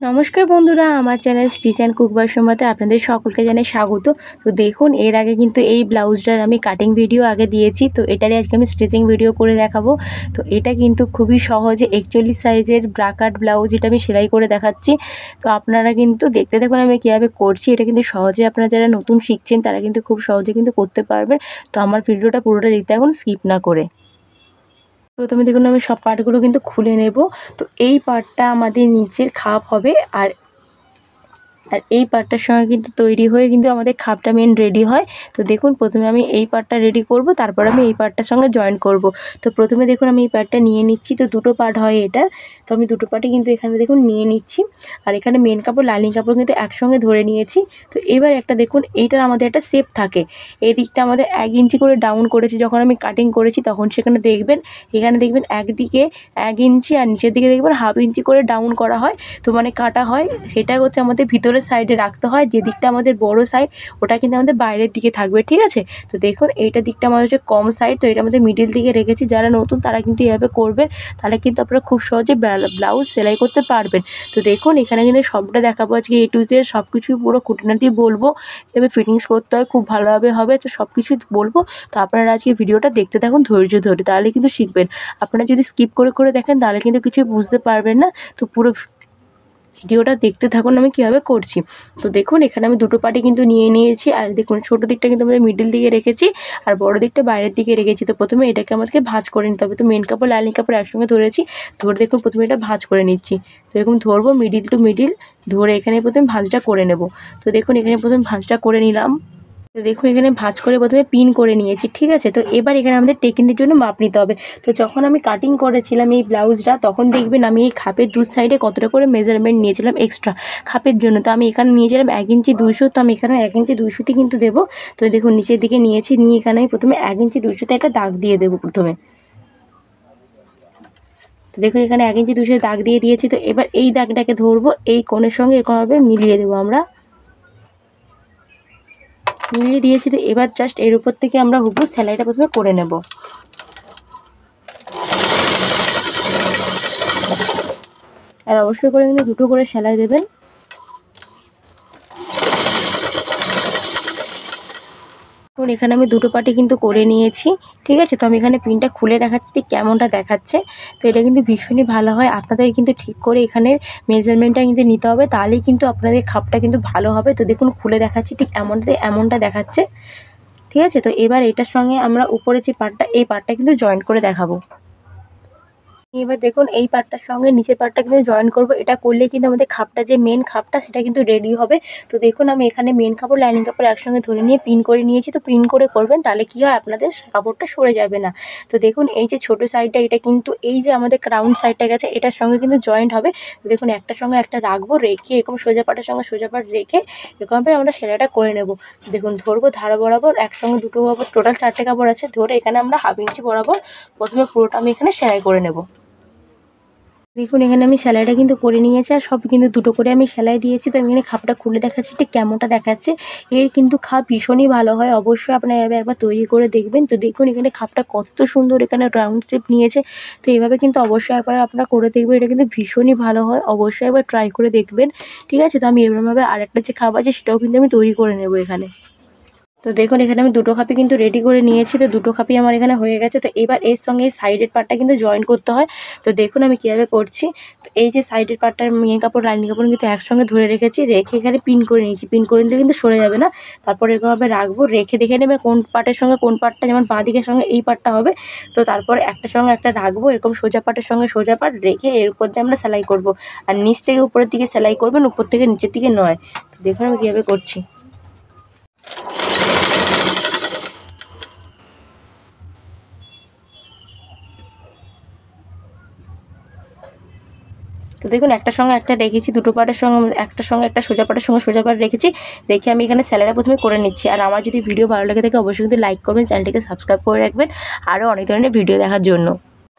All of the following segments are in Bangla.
নমস্কার বন্ধুরা, আমার চ্যানেল স্টিচ অ্যান্ড কুক বৈষম্যতে আপনাদের সকলকে জানাই স্বাগত। তো দেখুন, এর আগে কিন্তু এই ব্লাউজটার আমি কাটিং ভিডিও আগে দিয়েছি, তো এটারই আজকে আমি স্টিচিং ভিডিও করে দেখাবো। তো এটা কিন্তু খুবই সহজে 41 সাইজের ব্রাকাট ব্লাউজ এটা আমি সেলাই করে দেখাচ্ছি। তো আপনারা কিন্তু দেখতে দেখুন আমি কীভাবে করছি। এটা কিন্তু সহজে আপনারা যারা নতুন শিখছেন তারা কিন্তু খুব সহজে কিন্তু করতে পারবেন। তো আমার ভিডিওটা পুরোটা দেখতে এখন স্কিপ না করে। প্রথমে দেখুন আমি সব পার্টগুলো কিন্তু খুলে নেব। তো এই পার্টটা আমাদের নিচের খাপ হবে, আর এই পার্টটার সঙ্গে কিন্তু তৈরি হয়ে কিন্তু আমাদের খাপটা মেন রেডি হয়। তো দেখুন, প্রথমে আমি এই পার্টটা রেডি করব, তারপর আমি এই পার্টটার সঙ্গে জয়েন করব। তো প্রথমে দেখুন আমি এই পার্টটা নিয়ে নিচ্ছি। তো দুটো পার্ট হয় এটা, তো আমি দুটো পার্টই কিন্তু এখানে দেখুন নিয়ে নিচ্ছি। আর এখানে মেন কাপড় লাইনিং কাপড় কিন্তু একসঙ্গে ধরে নিয়েছি। তো এবার একটা দেখুন, এইটার আমাদের একটা শেপ থাকে। এই দিকটা আমাদের 1 ইঞ্চি করে ডাউন করেছি যখন আমি কাটিং করেছি, তখন সেখানে দেখবেন এখানে দেখবেন একদিকে 1 ইঞ্চি আর নিচের দিকে দেখবেন 1/2 ইঞ্চি করে ডাউন করা হয়। তো মানে কাটা হয়, সেটা হচ্ছে আমাদের ভিতরে সাইডে রাখতে হয়। যে দিকটা আমাদের বড় সাইড ওটা কিন্তু আমাদের বাইরের দিকে থাকবে, ঠিক আছে। তো দেখুন এইটা দিকটা আমাদের হচ্ছে কম সাইড, তো এটা আমাদের মিডিল দিকে রেখেছি। যারা নতুন তারা কিন্তু এভাবে করবেন, তাহলে কিন্তু আপনারা খুব সহজে ব্লাউজ সেলাই করতে পারবেন। তো দেখুন এখানে কিন্তু সবটা দেখাবো আজকে, A to Z সব কিছুই পুরো খুঁটিনাটি বলবো, এভাবে ফিটিংস করতে হয় খুব ভালোভাবে হবে, তো সব কিছুই বলবো। তো আপনারা আজকে ভিডিওটা দেখতে থাকুন ধৈর্য ধরে, তাহলে কিন্তু শিখবেন। আপনারা যদি স্কিপ করে করে দেখেন তাহলে কিন্তু কিছুই বুঝতে পারবেন না। তো পুরো ভিডিওটা দেখতে থাকুন আমি কীভাবে করছি। তো দেখুন এখানে আমি দুটো পার্টই কিন্তু নিয়ে নিয়েছি, আর দেখুন ছোটো দিকটা কিন্তু আমাদের মিডিল দিকে রেখেছি আর বড় দিকটা বাইরের দিকে রেখেছি। তো প্রথমে এটাকে আমাদেরকে ভাঁজ করে নিতে হবে। তো মেন কাপড় লাইনিং কাপড় একসঙ্গে ধরেছি, ধরে দেখুন প্রথমে এটা ভাঁজ করে নিচ্ছি। তো এরকম ধরবো মিডিল টু মিডিল ধরে এখানে প্রথমে ভাঁজটা করে নেব। তো দেখুন এখানে প্রথমে ভাঁজটা করে নিলাম। তো দেখুন এখানে ভাঁজ করে প্রথমে পিন করে নিয়েছি, ঠিক আছে। তো এবার এখানে আমাদের টেকিংয়ের জন্য মাপ নিতে হবে। তো যখন আমি কাটিং করেছিলাম এই ব্লাউজটা, তখন দেখবেন আমি এই খাপের দু সাইডে কতটা করে মেজারমেন্ট নিয়েছিলাম এক্সট্রা খাপের জন্য। তো আমি এখানে নিয়েছিলাম 1 ইঞ্চি 200, তো আমি এখানে 1 ইঞ্চি 200তে কিন্তু দেবো। তো দেখুন নিচের দিকে নিয়েছি, নিয়ে এখানে আমি প্রথমে 1 ইঞ্চি 200তে একটা দাগ দিয়ে দেবো প্রথমে। তো দেখুন এখানে 1 ইঞ্চি 200 দাগ দিয়ে দিয়েছি। তো এবার এই দাগটাকে ধরবো, এই কোণের সঙ্গে এরকমভাবে মিলিয়ে দেবো আমরা, মিলিয়ে দিয়েছি। তো এবার জাস্ট এর উপর থেকে আমরা হুবহু সেলাইটা প্রথমে করে নেব। আর অবশ্যই করে কিন্তু দুটো করে সেলাই দেবেন। দেখুন এখানে আমি দুটো পার্টি কিন্তু করে নিয়েছি, ঠিক আছে। তো আমি এখানে পিনটা খুলে দেখাচ্ছি ঠিক কেমনটা দেখাচ্ছে। তো এটা কিন্তু ভীষণই ভালো হয়, আপনাদের কিন্তু ঠিক করে এখানের মেজারমেন্টটা কিন্তু নিতে হবে, তাহলেই কিন্তু আপনাদের খাপটা কিন্তু ভালো হবে। তো দেখুন খুলে দেখাচ্ছি ঠিক এমনটা দেখাচ্ছে, ঠিক আছে। তো এবার এটার সঙ্গে আমরা উপরে যে পার্টটা, এই পার্টটা কিন্তু জয়েন্ট করে দেখাবো। এবার দেখুন এই পার্টটার সঙ্গে নিচের পার্টটা কিন্তু জয়েন করব। এটা করলে কিন্তু আমাদের খাপটা, যে মেন খাপটা, সেটা কিন্তু রেডি হবে। তো দেখুন আমি এখানে মেন কাপড় লাইনিং কাপড় একসঙ্গে ধরে নিয়ে পিন করে নিয়েছি। তো পিন করে করবেন, তাহলে কি হয় আপনাদের কাপড়টা সরে যাবে না। তো দেখুন এই যে ছোটো সাইডটা, এটা কিন্তু এই যে আমাদের রাউন্ড সাইডটা গেছে এটার সঙ্গে কিন্তু জয়েন্ট হবে। তো দেখুন একটার সঙ্গে একটা রাখবো, রেখে এরকম সোজা পাটের সঙ্গে সোজা পাট রেখে এরকমভাবে আমরা সেলাইটা করে নেব। দেখুন ধরবো ধারা বরাবর, একসঙ্গে দুটো কাপড়, টোটাল 4টে কাপড় আছে, ধরে এখানে আমরা 1/2 ইঞ্চি বরাবর প্রথমে পুরোটা আমি এখানে সেলাই করে নেব। দেখুন এখানে আমি সেলাইটা কিন্তু করে নিয়েছি, আর সব কিন্তু দুটো করে আমি সেলাই দিয়েছি। তো আমি এখানে খাপটা খুলে দেখাচ্ছি ঠিক কেমনটা দেখাচ্ছে। এর কিন্তু খাপ ভীষণই ভালো হয়, অবশ্যই আপনারা এভাবে একবার তৈরি করে দেখবেন। তো দেখুন এখানে খাপটা কত সুন্দর, এখানে রাউন্ড শেপ নিয়েছে। তো এইভাবে কিন্তু অবশ্যই একবার আপনারা করে দেখবেন, এটা কিন্তু ভীষণই ভালো হয়, অবশ্যই একবার ট্রাই করে দেখবেন, ঠিক আছে। তো আমি এরকমভাবে আরেকটা যে খাপ আছে সেটাও কিন্তু আমি তৈরি করে নেব এখানে। তো দেখুন এখানে আমি দুটো খাপই কিন্তু রেডি করে নিয়েছি। তো দুটো খাপই আমার এখানে হয়ে গেছে। তো এবার এর সঙ্গে এই সাইডের পার্টটা কিন্তু জয়েন করতে হয়। তো দেখুন আমি কীভাবে করছি। তো এই যে সাইডের পার্টটার মেন কাপড় লাইনিং কাপড় কিন্তু একসঙ্গে ধরে রেখেছি, রেখে এখানে পিন করে নিয়েছি। পিন করে নিলে কিন্তু সরে যাবে না। তারপর এরকমভাবে রাখবো, রেখে দেখে নেবে কোন পার্টের সঙ্গে কোন পার্টটা, যেমন বাঁ দিকের সঙ্গে এই পার্টটা হবে। তো তারপর একটার সঙ্গে একটা রাখবো, এরকম সোজা পার্টের সঙ্গে সোজা পার্ট রেখে এর উপর দিয়ে আমরা সেলাই করব। আর নিচ থেকে উপরের দিকে সেলাই করবেন, উপর থেকে নিচের দিকে নয়। তো দেখুন আমি কীভাবে করছি। তো দেখুন একটার সঙ্গে একটা রেখেছি, দুটো পার্টের সঙ্গে একটার সঙ্গে একটা সোজা পাটের সঙ্গে সোজা পাট রেখেছি, রেখে আমি এখানে সেলাইটা প্রথমে করে নিচ্ছি। আর আমার যদি ভিডিও ভালো লেগে থাকে অবশ্যই কিন্তু লাইক করবেন, চ্যানেলটিকে সাবস্ক্রাইব করে রাখবেন আরও অনেক ধরনের ভিডিও দেখার জন্য।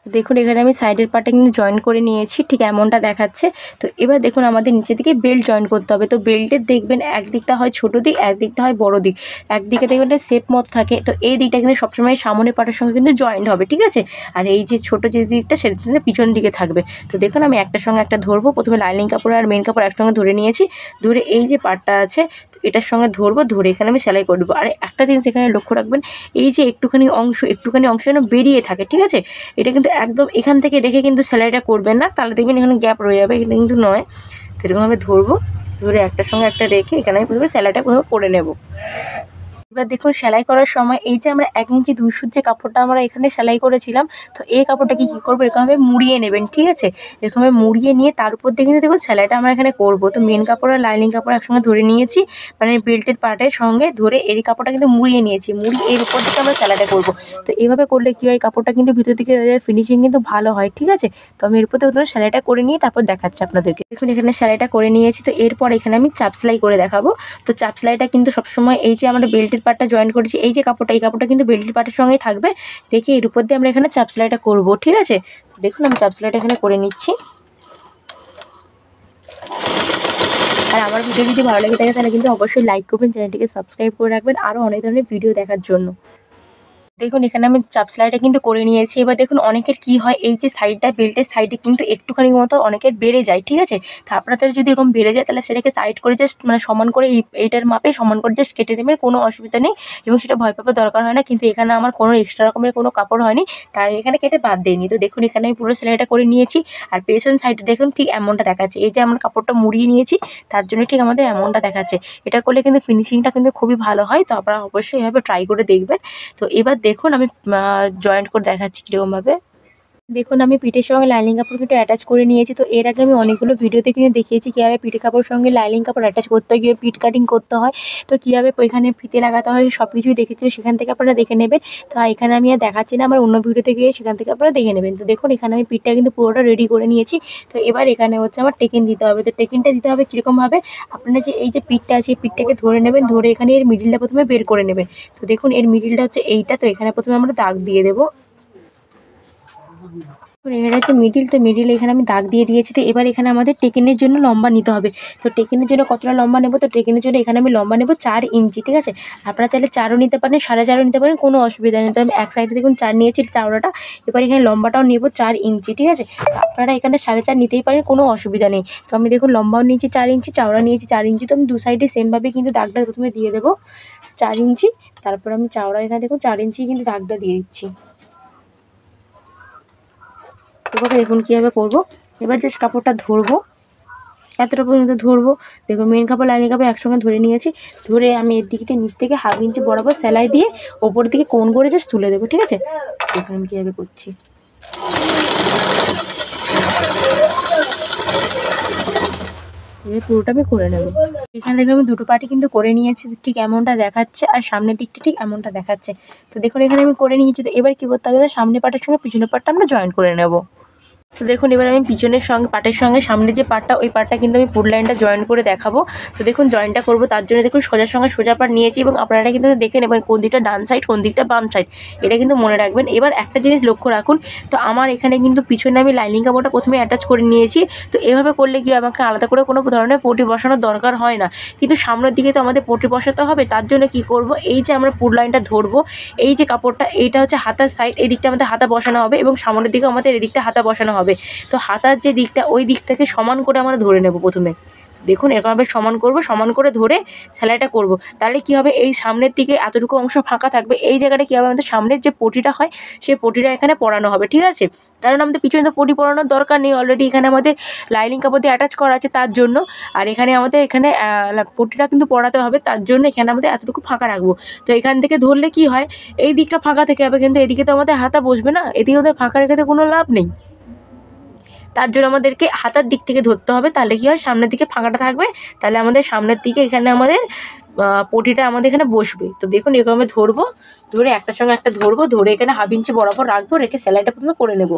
দেখুন এখানে আমি সাইডের পার্টটা কিন্তু জয়েন করে নিয়েছি, ঠিক এমনটা দেখাচ্ছে। তো এবার দেখুন আমাদের নিচে দিকে বেল্ট জয়েন করতে হবে। তো বেল্টের দেখবেন একদিকটা হয় ছোটো দিক, একদিকটা হয় বড় দিক, একদিকে দেখবেন একটা শেপ মতো থাকে। তো এই দিকটা কিন্তু সবসময় সামনের পার্টের সঙ্গে কিন্তু জয়েন্ট হবে, ঠিক আছে। আর এই যে ছোটো যে দিকটা সেটা পিছন দিকে থাকবে। তো দেখুন আমি একটার সঙ্গে একটা ধরবো। প্রথমে লাইনিং কাপড় আর মেন কাপড় একসঙ্গে ধরে নিয়েছি, ধরে এই যে পার্টটা আছে এটার সঙ্গে ধরবো, ধরে এখানে আমি সেলাই করে দেবো। আর একটা জিনিস এখানে লক্ষ্য রাখবেন, এই যে একটুখানি অংশ যেন বেরিয়ে থাকে, ঠিক আছে। এটা কিন্তু একদম এখান থেকে রেখে কিন্তু সেলাইটা করবেন না, তাহলে দেখবেন এখানে গ্যাপ রয়ে যাবে, এটা কিন্তু নয়। তো এরকমভাবে ধরবো, ধরে একটার সঙ্গে একটা রেখে এখানে আমি প্রথমে সেলাইটা প্রথমে করে নেব। এবার দেখুন সেলাই করার সময় এই যে আমরা 1 ইঞ্চি 2 সুত যে কাপড়টা আমরা এখানে সেলাই করেছিলাম, তো এই কাপড়টাকে কী করবো, এরকমভাবে মুড়িয়ে নেবেন, ঠিক আছে। এরকমভাবে মুড়িয়ে নিয়ে তার উপর দিয়ে কিন্তু দেখুন সেলাইটা আমরা এখানে করবো। তো মেন কাপড় আর লাইনিং কাপড় একসঙ্গে ধরে নিয়েছি, মানে বেল্টের পার্টের সঙ্গে ধরে এই কাপড়টা কিন্তু মুড়িয়ে নিয়েছি, মুড়িয়ে এর উপর দিকে আমরা সেলাইটা করবো। তো এইভাবে করলে কী হয়, কাপড়টা কিন্তু ভিতর দিকে ফিনিশিং কিন্তু ভালো হয়, ঠিক আছে। তো আমি এর উপর দিয়ে সেলাইটা করে নিয়ে তারপর দেখাচ্ছি আপনাদেরকে। দেখুন এখানে সেলাইটা করে নিয়েছি, তো এরপর এখানে আমি চাপ সেলাই করে দেখাবো। তো চাপ সেলাইটা কিন্তু সবসময় এই যে আমরা বেল্টের পার্টটা জয়েন করেছি, এই যে কাপড়টা, এই কাপড়টা কিন্তু বেল্টের পার্টের সঙ্গেই থাকবে, রেখে এর উপর দিয়ে আমরা এখানে চাপ সেলাইটা করবো, ঠিক আছে। দেখুন আমি চাপ সেলাইটা এখানে করে নিচ্ছি। আর আমার ভিডিও যদি ভালো লাগে থাকে তাহলে কিন্তু অবশ্যই লাইক করবেন, চ্যানেলটিকে সাবস্ক্রাইব করে রাখবেন আরও অনেক ধরনের ভিডিও দেখার জন্য। দেখুন এখানে আমি চাপ সেলাইটা কিন্তু করে নিয়েছি। এবার দেখুন অনেকের কি হয়, এই যে সাইডটা বেল্টের সাইডে কিন্তু একটুখানি মতো অনেকের বেড়ে যায়, ঠিক আছে। তো আপনাদের যদি এরকম বেড়ে যায় তাহলে সেটাকে সাইড করে জাস্ট মানে সমান করে এইটার মাপে সমান করে জাস্ট কেটে দেবেন, কোনো অসুবিধা নেই এবং সেটা ভয় পাবার দরকার হয় না। কিন্তু এখানে আমার কোনো এক্সট্রা রকমের কোনো কাপড় হয়নি, তাই এখানে কেটে বাদ দিইনি। তো দেখুন এখানে আমি পুরো সেলাইটা করে নিয়েছি। আর পেছন সাইডে দেখুন ঠিক এমনটা দেখাচ্ছে, এই যে আমরা কাপড়টা মুড়িয়ে নিয়েছি তার জন্য ঠিক আমাদের এমনটা দেখাচ্ছে। এটা করলে কিন্তু ফিনিশিংটা কিন্তু খুবই ভালো হয়, তো আপনারা অবশ্যই এভাবে ট্রাই করে দেখবেন। তো এবার দেখুন আমি জয়েন্ট করে দেখাচ্ছি কীরকমভাবে। দেখুন আমি পিঠের সঙ্গে লাইনিং কাপড় কিন্তু অ্যাটাচ করে নিয়েছি। তো এর আগে আমি অনেকগুলো ভিডিওতে কিন্তু দেখিয়েছি কীভাবে পিঠে কাপড়ের সঙ্গে লাইনিং কাপড় অ্যাটাচ করতে হয়, কীভাবে পিঠ কাটিং করতে হয়, তো কীভাবে ওইখানে ফিতে লাগাতে হয় সব কিছুই দেখেছি, সেখান থেকে আপনারা দেখে নেবেন। তো এখানে আমি আর দেখাচ্ছি না, আমার অন্য ভিডিওতে গিয়ে সেখান থেকে আপনারা দেখে নেবেন। তো দেখুন এখানে আমি পিঠটা কিন্তু পুরোটা রেডি করে নিয়েছি। তো এবার এখানে হচ্ছে আমার টেকিন দিতে হবে। তো টেকিনটা দিতে হবে কীরকমভাবে, আপনারা যে এই যে পিঠটা আছে এই পিঠটাকে ধরে নেবেন, ধরে এখানে এর মিডিলটা প্রথমে বের করে নেবেন। তো দেখুন এর মিডিলটা হচ্ছে এইটা, তো এখানে প্রথমে আমরা দাগ দিয়ে দেবো। এখানে হচ্ছে মিডিল, তো মিডিল এখানে আমি দাগ দিয়ে দিয়েছি। তো এবার এখানে আমাদের টেকিনের জন্য লম্বা নিতে হবে। তো টেকিনের জন্য কতটা লম্বা নেব, তো টেকিনের জন্য এখানে আমি লম্বা নেব 4 ইঞ্চি, ঠিক আছে। আপনারা চাইলে 4ও নিতে পারেন, 4.5ও নিতে পারেন, কোনো অসুবিধা নেই। তো আমি এক সাইডে দেখুন 4 নিয়েছি চওড়াটা, এবার এখানে লম্বাটাও নেব 4 ইঞ্চি, ঠিক আছে। তো আপনারা এখানে 4.5 নিতেই পারেন, কোনো অসুবিধা নেই। তো আমি দেখুন লম্বাও নিয়েছি 4 ইঞ্চি, চওড়া নিয়েছি 4 ইঞ্চি। তো আমি দু সাইডে সেমভাবে কিন্তু দাগটা প্রথমে দিয়ে দেবো 4 ইঞ্চি, তারপর আমি চওড়া এখানে দেখুন 4 ইঞ্চি কিন্তু দাগটা দিয়ে দিচ্ছি। এবার দেখুন কীভাবে করবো, এবার জাস্ট কাপড়টা ধরবো, এতটা পর্যন্ত ধরবো। দেখুন মেন কাপড় লাইনিং কাপড় একসঙ্গে ধরে নিয়েছি, ধরে আমি এর দিকে নিচ থেকে 1/2 ইঞ্চি বরাবর সেলাই দিয়ে ওপর দিকে কোণ করে জাস্ট তুলে দেবো, ঠিক আছে। দেখুন আমি কীভাবে করছি। পুরোটা আমি করে নেব। এখানে দেখুন আমি দুটো পার্টই কিন্তু করে নিয়েছি, ঠিক এমনটা দেখাচ্ছে, আর সামনের দিকটা ঠিক এমনটা দেখাচ্ছে। তো দেখুন এখানে আমি করে নিয়েছি। তো এবার কী করতে হবে, সামনের পার্টের সঙ্গে পিছনের পার্টটা আমরা জয়েন করে নেব। তো দেখুন এবার আমি পিছনের সঙ্গে পার্টের সঙ্গে সামনে যে পার্টটা, ওই পার্টটা কিন্তু আমি পুর লাইনটা জয়েন করে দেখাবো। তো দেখুন জয়েনটা করবো, তার জন্য দেখুন সোজার সঙ্গে সোজা পার্ট নিয়েছি, এবং আপনারা কিন্তু দেখে নেবেন কোন দিকটা ডান সাইড কোন দিকটা বাম সাইড, এটা কিন্তু মনে রাখবেন। এবার একটা জিনিস লক্ষ্য রাখুন, তো আমার এখানে কিন্তু পিছনে আমি লাইনিং কাপড়টা প্রথমে অ্যাটাচ করে নিয়েছি। তো এভাবে করলে কি আমাকে আলাদা করে কোনো ধরনের পটি বসানোর দরকার হয় না, কিন্তু সামনের দিকে তো আমাদের পটি বসাতে হবে। তার জন্য কি করব, এই যে আমরা পুর লাইনটা ধরবো, এই যে কাপড়টা এইটা হচ্ছে হাতার সাইড, এই দিকটা আমাদের হাতা বসানো হবে, এবং সামনের দিকে আমাদের এই দিকটা হাতা বসানো হবে। তো হাতার যে দিকটা ওই দিকটাকে সমান করে আমরা ধরে নেব প্রথমে। দেখুন এরকমভাবে সমান করব, সমান করে ধরে সেলাইটা করব। তাহলে কি হবে, এই সামনের দিকে এতটুকু অংশ ফাঁকা থাকবে, এই জায়গাটা কী হবে, আমাদের সামনের যে পটিটা হয় সেই পটিটা এখানে পরানো হবে, ঠিক আছে। কারণ আমাদের পিছনে তো পটি পরানোর দরকার নেই, অলরেডি এখানে আমাদের লাইনিং কাপড় দিয়ে অ্যাটাচ করা আছে তার জন্য। আর এখানে আমাদের এখানে পটিটা কিন্তু পরাতে হবে, তার জন্য এখানে আমাদের এতটুকু ফাঁকা রাখবো। তো এখান থেকে ধরলে কি হয়, এই দিকটা ফাঁকা থেকে যাবে, কিন্তু এদিকে তো আমাদের হাতা বসবে না, এদিকে আমাদের ফাঁকা রেখে তো কোনো লাভ নেই। তার জন্য আমাদেরকে হাতার দিক থেকে ধরতে হবে, তাহলে কী হয়, সামনের দিকে ফাঁকাটা থাকবে, তাহলে আমাদের সামনের দিকে এখানে আমাদের পটিটা আমাদের এখানে বসবে। তো দেখুন এরকমভাবে ধরবো, ধরে একটার সঙ্গে একটা ধরবো, ধরে এখানে 1/2 ইঞ্চি বরাবর রাখবো, রেখে সেলাইটা প্রথমে করে নেব।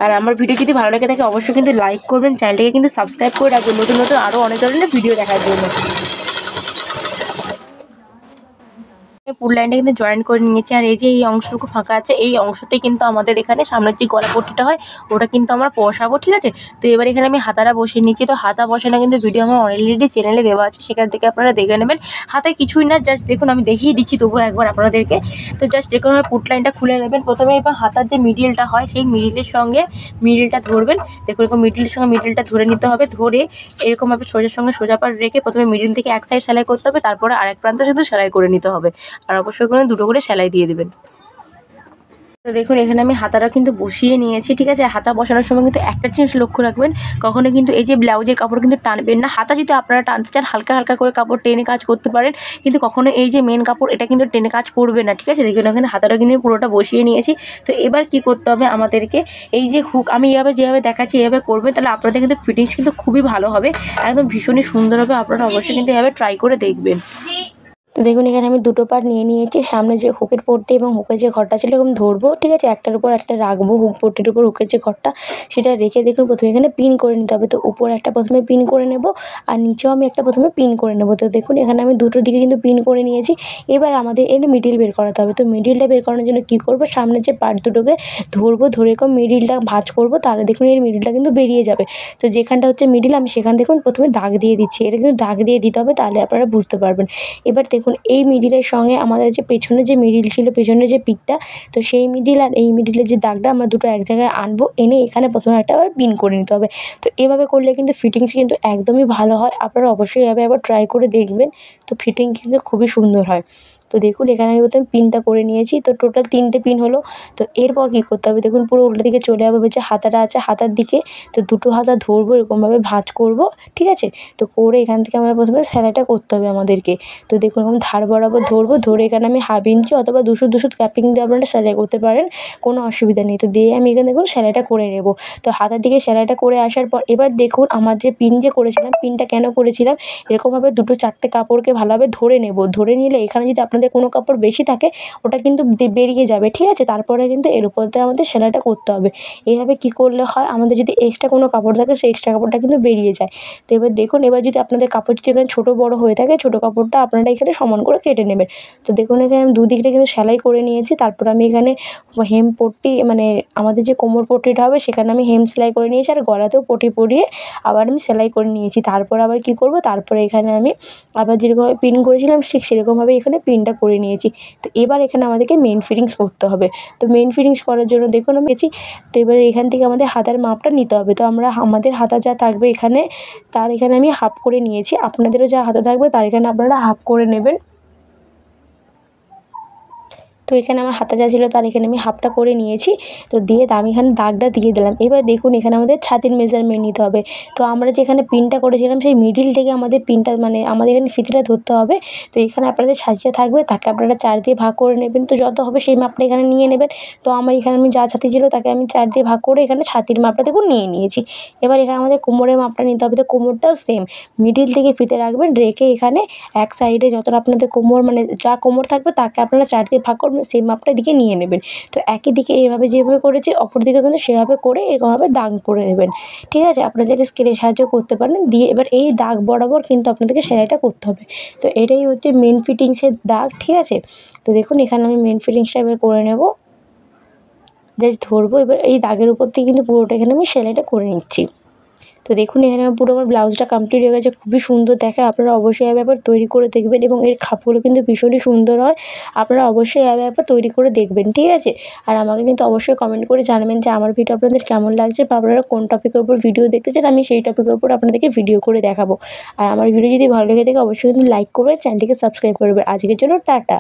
আর আমার ভিডিও যদি ভালো লাগে থাকে অবশ্যই কিন্তু লাইক করবেন, চ্যানেলটাকে কিন্তু সাবস্ক্রাইব করে রাখবেন নতুন নতুন আরও অনেক ধরনের ভিডিও দেখার জন্য। ফুল লাইনটা কিন্তু জয়েন করে নিয়েছি। আর এই যে এই অংশটুকু ফাঁকা আছে, এই অংশতে কিন্তু আমাদের এখানে সামনের যে গলা পট্টিটা হয় ওটা কিন্তু আমরা বসাবো, ঠিক আছে। তো এবার এখানে আমি হাতাটা বসিয়ে নিচ্ছি। তো হাতা বসানো কিন্তু ভিডিও আমার অলরেডি চ্যানেলে দেওয়া আছে, সেখান থেকে আপনারা দেখে নেবেন। হাতে কিছুই না, জাস্ট দেখুন আমি দেখিয়ে দিচ্ছি তবুও একবার আপনাদেরকে। তো জাস্ট দেখুন পুট লাইনটা খুলে নেবেন প্রথমে। এবার হাতার যে মিডিলটা হয় সেই মিডিলের সঙ্গে মিডিলটা ধরবেন। দেখুন এরকম মিডিলের সঙ্গে মিডিলটা ধরে নিতে হবে। ধরে এরকমভাবে সোজার সঙ্গে সোজা পাট রেখে প্রথমে মিডিল থেকে এক সাইড সেলাই করতে হবে, তারপরে আরেক প্রান্ত শুধু সেলাই করে নিতে হবে। আর অবশ্যই করে দুটো করে সেলাই দিয়ে দেবেন। তো দেখুন এখানে আমি হাতাটা কিন্তু বসিয়ে নিয়েছি, ঠিক আছে। হাতা বসানোর সময় কিন্তু একটা জিনিস লক্ষ্য রাখবেন, কখনো কিন্তু এই যে ব্লাউজের কাপড় কিন্তু টানবেন না। হাতা যদি আপনারা টানতে চান হালকা হালকা করে কাপড় টেনে কাজ করতে পারেন, কিন্তু কখনো এই যে মেন কাপড় এটা কিন্তু টেনে কাজ করবে না, ঠিক আছে। দেখুন এখানে হাতাটা কিন্তু পুরোটা বসিয়ে নিয়েছি। তো এবার কি করতে হবে আমাদেরকে, এই যে হুক আমি এইভাবে যেভাবে দেখাচ্ছি এইভাবে করবেন, তাহলে আপনাদের কিন্তু ফিটিংস কিন্তু খুবই ভালো হবে, একদম ভীষণই সুন্দর হবে। আপনারা অবশ্যই কিন্তু এভাবে ট্রাই করে দেখবেন। তো দেখুন এখানে আমি দুটো পার্ট নিয়ে নিয়েছি। সামনে যে হুকের পট্টি এবং হুকের যে ঘরটা ছিল এরকম ধরবো, ঠিক আছে। একটার উপর একটা রাখবো, হুক পট্টির উপর হুকের যে ঘরটা সেটা রেখে দেখুন প্রথমে এখানে পিন করে নিতে হবে। তো উপরে একটা প্রথমে পিন করে নেব, আর নিচেও আমি একটা প্রথমে পিন করে নেব। তো দেখুন এখানে আমি দুটো দিকে কিন্তু পিন করে নিয়েছি। এবার আমাদের এর মিডিল বের করাতে হবে। তো মিডিলটা বের করানোর জন্য কী করবো, সামনের যে পার্ট দুটোকে ধরবো, ধরে এরকম মিডিলটা ভাঁজ করবো, তাহলে দেখুন এর মিডিলটা কিন্তু বেরিয়ে যাবে। তো যেখানটা হচ্ছে মিডিল আমি সেখান দেখুন প্রথমে দাগ দিয়ে দিচ্ছি। এটা কিন্তু দাগ দিয়ে দিতে হবে, তাহলে আপনারা বুঝতে পারবেন। এবার দেখুন এই মিডিলের সঙ্গে আমাদের যে পেছনে যে মিডিল ছিল, পেছনের যে পিকটা, তো সেই মিডিল আর এই মিডিলের যে দাগটা আমরা দুটো এক জায়গায় আনবো, এনে এখানে প্রথমে একটা আবার পিন করে নিতে হবে। তো এভাবে করলে কিন্তু ফিটিংস কিন্তু একদমই ভালো হয়। আপনারা অবশ্যই এভাবে আবার ট্রাই করে দেখবেন, তো ফিটিং কিন্তু খুবই সুন্দর হয়। তো দেখুন এখানে আমি প্রথমে পিনটা করে নিয়েছি। তো টোটাল 3টে পিন হলো। তো এরপর কী করতে হবে, দেখুন পুরো উল্টো দিকে চলে যাবে যে হাতাটা আছে হাতার দিকে। তো দুটো হাতা ধরবো, এরকমভাবে ভাঁজ করবো, ঠিক আছে। তো করে এখান থেকে আমরা প্রথমে সেলাইটা করতে হবে আমাদেরকে। তো দেখুন এরকম ধার বরাবর ধরবো, ধরে এখানে আমি 1/2 ইঞ্চি অথবা 200 ক্যাপিং দিয়ে আপনারা সেলাই করতে পারেন, কোনো অসুবিধা নেই। তো দিয়ে আমি এখানে দেখুন সেলাইটা করে নেব। তো হাতার দিকে সেলাইটা করে আসার পর এবার দেখুন আমার যে পিন যে করেছিলাম, পিনটা কেন করেছিলাম, এরকমভাবে 2-4টে কাপড়কে ভালোভাবে ধরে নেব। ধরে নিলে এখানে যদি আপনাদের কোনো কাপড় বেশি থাকে ওটা কিন্তু বেরিয়ে যাবে, ঠিক আছে। তারপরে কিন্তু এর উপর দিয়ে আমাদের সেলাইটা করতে হবে। এইভাবে কী করলে হয়, আমাদের যদি এক্সট্রা কোনো কাপড় থাকে সেই এক্সট্রা কাপড়টা কিন্তু বেরিয়ে যায়। তো এবার দেখুন, এবার যদি আপনাদের কাপড় যদি এখানে ছোটো বড়ো হয়ে থাকে, ছোটো কাপড়টা আপনারা এখানে সমান করে কেটে নেবেন। তো দেখুন এখানে আমি দুদিকটা কিন্তু সেলাই করে নিয়েছি। তারপর আমি এখানে হেম পট্টি মানে আমাদের যে কোমর পট্টিটা হবে সেখানে আমি হেম সেলাই করে নিয়েছি, আর গলাতেও পট্টি পরিয়ে আবার আমি সেলাই করে নিয়েছি। তারপর আবার কী করব, তারপরে এখানে আমি আবার যেরকমভাবে পিন করেছিলাম ঠিক সেরকমভাবে এখানে পিনটা করে নিয়েছি। তো এবার এখানে আমাদেরকে মেন ফিটিংস করতে হবে। তো মেন ফিটিংস করার জন্য দেখুন আমি গেছি। তো এবারে এখান থেকে আমাদের হাতার মাপটা নিতে হবে। তো আমাদের হাতা যা থাকবে এখানে, তার এখানে আমি হাফ করে নিয়েছি। আপনাদেরও যা হাতা থাকবে তার এখানে আপনারা হাফ করে নেবেন। তো এখানে আমার হাতা যা ছিল তার এখানে আমি হাফটা করে নিয়েছি। তো দিয়ে আমি এখানে দাগটা দিয়ে দিলাম। এবার দেখুন এখানে আমাদের ছাতির মেজারমেন্ট নিতে হবে। তো আমরা যেখানে পিনটা করেছিলাম সেই মিডিল থেকে আমাদের পিনটা মানে আমাদের এখানে ফিতেটা ধরতে হবে। তো এখানে আপনাদের ছাঁচে থাকবে, তাকে আপনারা 4 দিয়ে ভাগ করে নেবেন। তো যত হবে সেই মাপটা এখানে নিয়ে নেবেন। তো আমার এখানে আমি যা ছাতি ছিল তাকে আমি 4 দিয়ে ভাগ করে এখানে ছাতির মাপটা দেখুন নিয়ে নিয়েছি। এবার এখানে আমাদের কোমরের মাপটা নিতে হবে। তো কোমরটাও সেম মিডিল থেকে ফিতে রাখবেন, রেখে এখানে এক সাইডে যতটা আপনাদের কোমর মানে যা কোমর থাকবে তাকে আপনারা 4 দিয়ে ভাগ করবেন, সেই মাপটা এদিকে নিয়ে নেবেন। তো একই দিকে এইভাবে যেভাবে করেছি অপর দিকে কিন্তু সেভাবে করে এরকমভাবে দাগ করে নেবেন, ঠিক আছে। আপনারা চাইলে স্কেলের সাহায্যে করতে পারেন। দিয়ে এবার এই দাগ বরাবর কিন্তু আপনাদেরকে সেলাইটা করতে হবে। তো এটাই হচ্ছে মেন ফিটিংসের দাগ, ঠিক আছে। তো দেখুন এখানে আমি মেন ফিটিংসটা এবার করে নেব। জাস্ট ধরবো, এবার এই দাগের উপর দিয়ে কিন্তু পুরোটা এখানে আমি সেলাইটা করে নিচ্ছি। তো দেখুন এখানে পুরো আমার ব্লাউজটা কমপ্লিট হয়ে গেছে, খুবই সুন্দর দেখায়। আপনারা অবশ্যই এভাবে একবার তৈরি করে দেখবেন, এবং এর খাপগুলো কিন্তু ভীষণই সুন্দর হয়। আপনারা অবশ্যই এভাবে একবার তৈরি করে দেখবেন, ঠিক আছে। আর আমাকে কিন্তু অবশ্যই কমেন্ট করে জানাবেন যে আমার ভিডিও আপনাদের কেমন লাগছে, বা আপনারা কোন টপিকের উপর ভিডিও দেখতে চান, আমি সেই টপিকের উপর আপনাদেরকে ভিডিও করে দেখাবো। আর আমার ভিডিও যদি ভালো লেগে থাকে অবশ্যই কিন্তু লাইক করবেন, চ্যানেলটিকে সাবস্ক্রাইব করবেন। আজকের জন্য টাটা।